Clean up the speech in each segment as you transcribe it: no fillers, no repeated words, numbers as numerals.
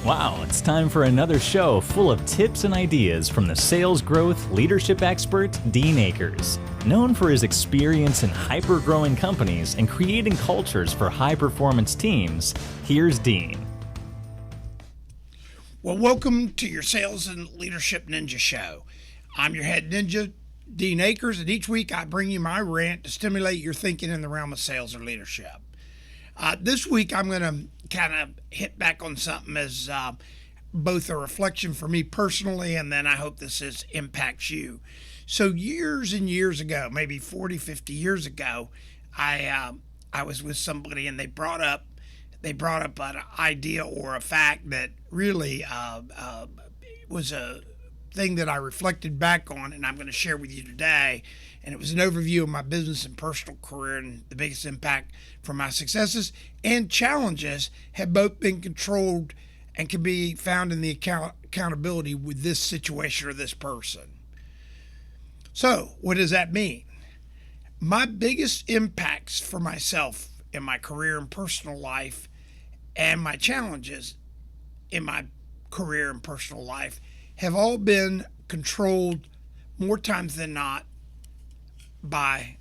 Wow, it's time for another show full of tips and ideas from the sales growth leadership expert, Dean Akers. Known for his experience in hyper-growing companies and creating cultures for high-performance teams, here's Dean. Well, welcome to your Sales and Leadership Ninja Show. I'm your head ninja, Dean Akers, and each week I bring you my rant to stimulate your thinking in the realm of sales or leadership. This week I'm going to kind of hit back on something as both a reflection for me personally, and then I hope this impacts you. So years and years ago, maybe 40, 50 years ago, I was with somebody and they brought up an idea or a fact that really was a thing that I reflected back on, and I'm going to share with you today. And it was an overview of my business and personal career, and the biggest impact from my successes and challenges have both been controlled and can be found in the accountability with this situation or this person. So what does that mean? My biggest impacts for myself in my career and personal life, and my challenges in my career and personal life, have all been controlled more times than not by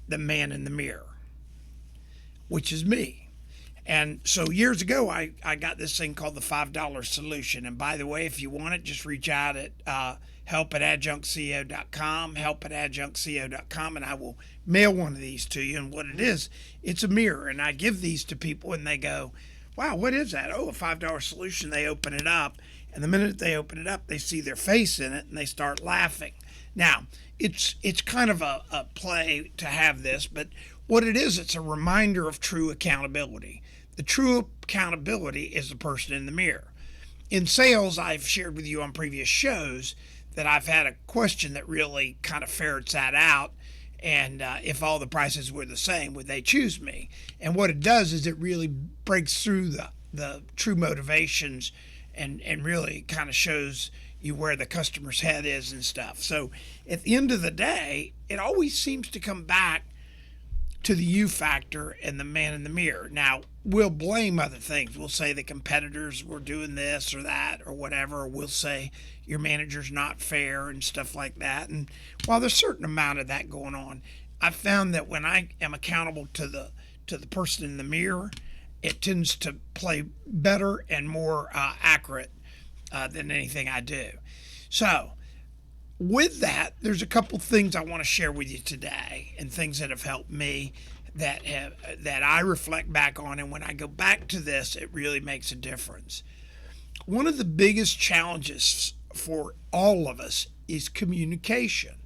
the man in the mirror, which is me. And so years ago, I got this thing called the $5 solution. And by the way, if you want it, just reach out at help@adjunctceo.com, and I will mail one of these to you. And what it is, it's a mirror. And I give these to people and they go, wow, what is that? Oh, a $5 solution. They open it up. And the minute they open it up, they see their face in it and they start laughing. Now, it's kind of a play to have this, but what it is, it's a reminder of true accountability. The true accountability is the person in the mirror. In sales, I've shared with you on previous shows that I've had a question that really kind of ferrets that out. And if all the prices were the same, would they choose me? And what it does is it really breaks through the true motivations and really kind of shows you where the customer's head is and stuff. So at the end of the day, it always seems to come back to the you factor and the man in the mirror. Now, we'll blame other things. We'll say the competitors were doing this or that or whatever. Or we'll say your manager's not fair and stuff like that. And while there's a certain amount of that going on, I've found that when I am accountable to the person in the mirror, it tends to play better and more accurate than anything I do. So with that, there's a couple things I want to share with you today, and things that have helped me that I reflect back on, and when I go back to this, it really makes a difference. One of the biggest challenges for all of us is communication.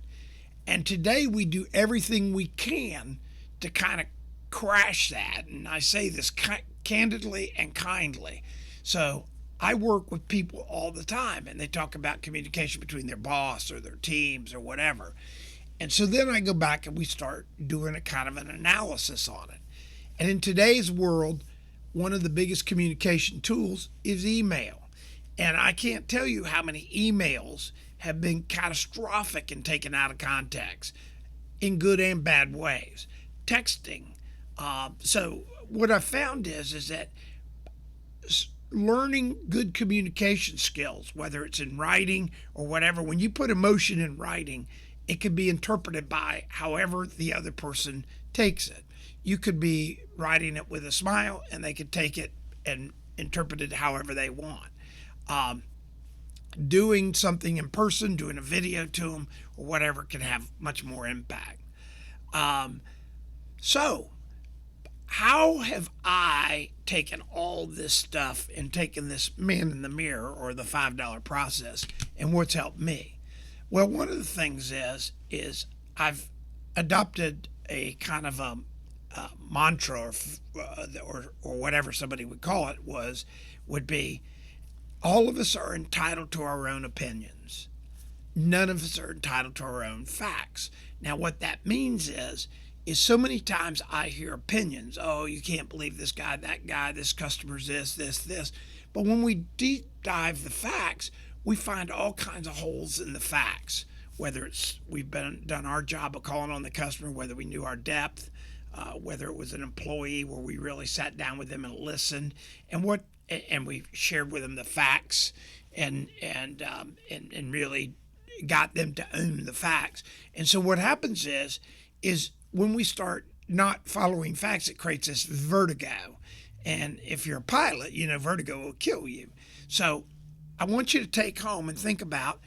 And today we do everything we can to kind of crash that. And I say this candidly and kindly. So I work with people all the time, and they talk about communication between their boss or their teams or whatever. And so then I go back and we start doing a kind of an analysis on it. And in today's world, one of the biggest communication tools is email. And I can't tell you how many emails have been catastrophic and taken out of context in good and bad ways. Texting. So what I found is that learning good communication skills, whether it's in writing or whatever, when you put emotion in writing, it could be interpreted by however the other person takes it. You could be writing it with a smile and they could take it and interpret it however they want. Doing something in person, doing a video to them or whatever can have much more impact. So how have I taken all this stuff and taken this man in the mirror or the $5 process, and what's helped me? Well, one of the things is I've adopted a kind of a mantra or whatever somebody would call it would be, all of us are entitled to our own opinions. None of us are entitled to our own facts. Now, what that means is so many times I hear opinions. Oh, you can't believe this guy, that guy, this customer's this. But when we deep dive the facts, we find all kinds of holes in the facts, whether it's we've done our job of calling on the customer, whether we knew our depth, whether it was an employee where we really sat down with them and listened. And what and we shared with them the facts and really got them to own the facts. And so what happens is when we start not following facts, it creates this vertigo. And if you're a pilot, vertigo will kill you. So I want you to take home and think about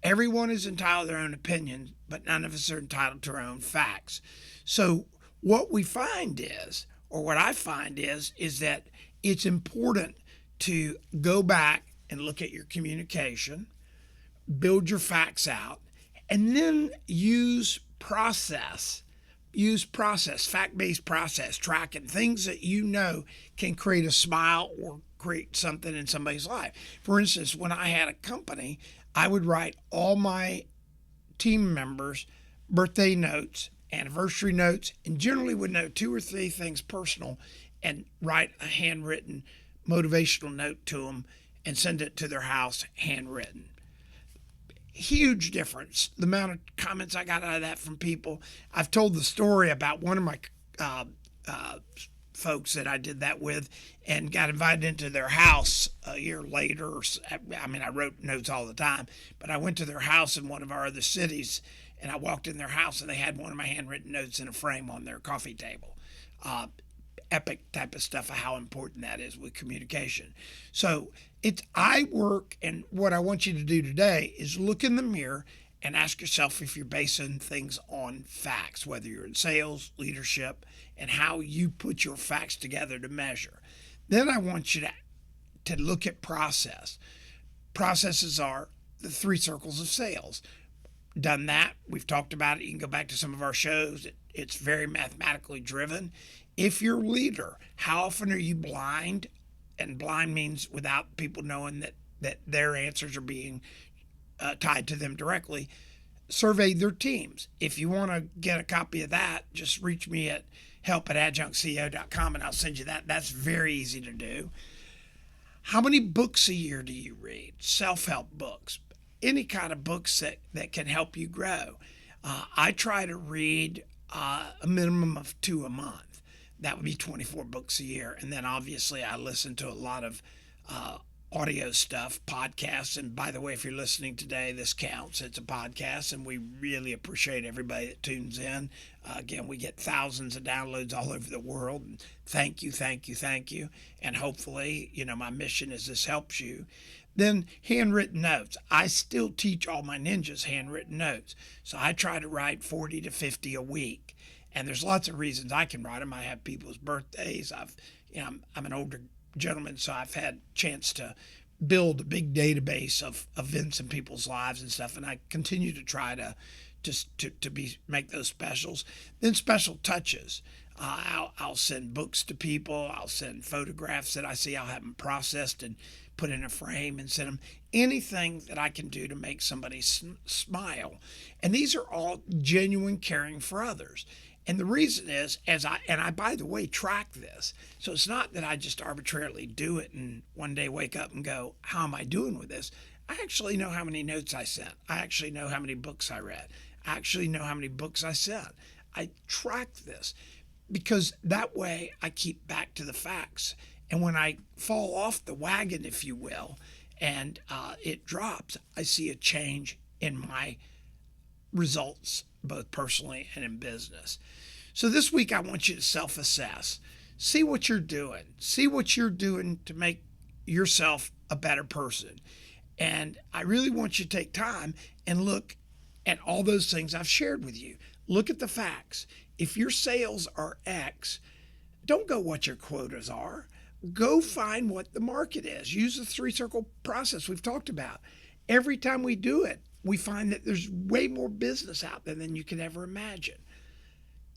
everyone is entitled to their own opinion, but none of us are entitled to our own facts. So what we find is, or what I find is that it's important to go back and look at your communication, build your facts out, and then use fact-based process, tracking things that can create a smile or create something in somebody's life. For instance, when I had a company, I would write all my team members' birthday notes, anniversary notes, and generally would note 2 or 3 things personal and write a handwritten motivational note to them and send it to their house handwritten. Huge difference. The amount of comments I got out of that from people. I've told the story about one of my folks that I did that with and got invited into their house a year later. I wrote notes all the time, but I went to their house in one of our other cities, and I walked in their house and they had one of my handwritten notes in a frame on their coffee table. Epic type of stuff of how important that is with communication. So I work, and what I want you to do today is look in the mirror and ask yourself if you're basing things on facts, whether you're in sales, leadership, and how you put your facts together to measure. Then I want you to look at process. Processes are the 3 circles of sales. Done that. We've talked about it. You can go back to some of our shows. It's very mathematically driven. If you're a leader, how often are you blind? And blind means without people knowing that their answers are being tied to them directly. Survey their teams. If you want to get a copy of that, just reach me at help@adjunctceo.com and I'll send you that. That's very easy to do. How many books a year do you read? Self-help books. Any kind of books that can help you grow. I try to read a minimum of 2 a month. That would be 24 books a year. And then obviously I listen to a lot of audio stuff, podcasts. And by the way, if you're listening today, this counts. It's a podcast, and we really appreciate everybody that tunes in. Again, we get thousands of downloads all over the world. And thank you, thank you, thank you. And hopefully, my mission is this helps you. Then handwritten notes. I still teach all my ninjas handwritten notes. So I try to write 40 to 50 a week. And there's lots of reasons I can write them. I have people's birthdays. I'm an older gentleman, so I've had a chance to build a big database of events in people's lives and stuff. And I continue to try to make those specials. Then special touches. I'll send books to people. I'll send photographs that I see. I'll have them processed and put in a frame and send them. Anything that I can do to make somebody smile. And these are all genuine caring for others. And the reason is, I by the way, track this. So it's not that I just arbitrarily do it and one day wake up and go, how am I doing with this? I actually know how many notes I sent. I actually know how many books I read. I actually know how many books I sent. I track this because that way I keep back to the facts. And when I fall off the wagon, if you will, and it drops, I see a change in my results, both personally and in business. So this week, I want you to self-assess. See what you're doing. See what you're doing to make yourself a better person. And I really want you to take time and look at all those things I've shared with you. Look at the facts. If your sales are X, don't go what your quotas are. Go find what the market is. Use the 3-circle process we've talked about. Every time we do it, we find that there's way more business out there than you could ever imagine.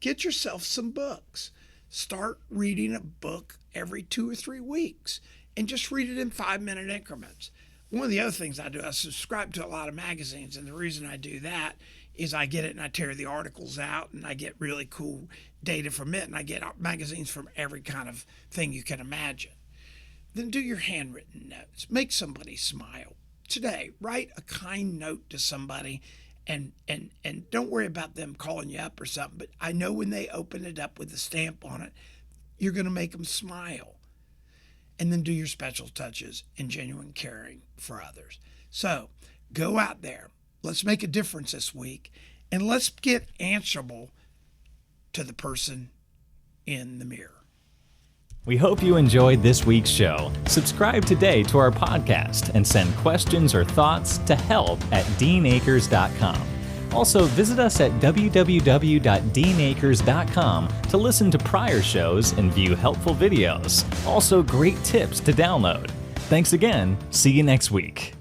Get yourself some books. Start reading a book every 2 or 3 weeks and just read it in 5-minute increments. One of the other things I do, I subscribe to a lot of magazines, and the reason I do that is I get it and I tear the articles out and I get really cool data from it, and I get magazines from every kind of thing you can imagine. Then do your handwritten notes. Make somebody smile. Today, write a kind note to somebody and don't worry about them calling you up or something, but I know when they open it up with a stamp on it, you're going to make them smile. and then do your special touches and genuine caring for others. So go out there. Let's make a difference this week, and let's get answerable to the person in the mirror. We hope you enjoyed this week's show. Subscribe today to our podcast and send questions or thoughts to help@deanakers.com. Also, visit us at www.deanakers.com to listen to prior shows and view helpful videos. Also, great tips to download. Thanks again. See you next week.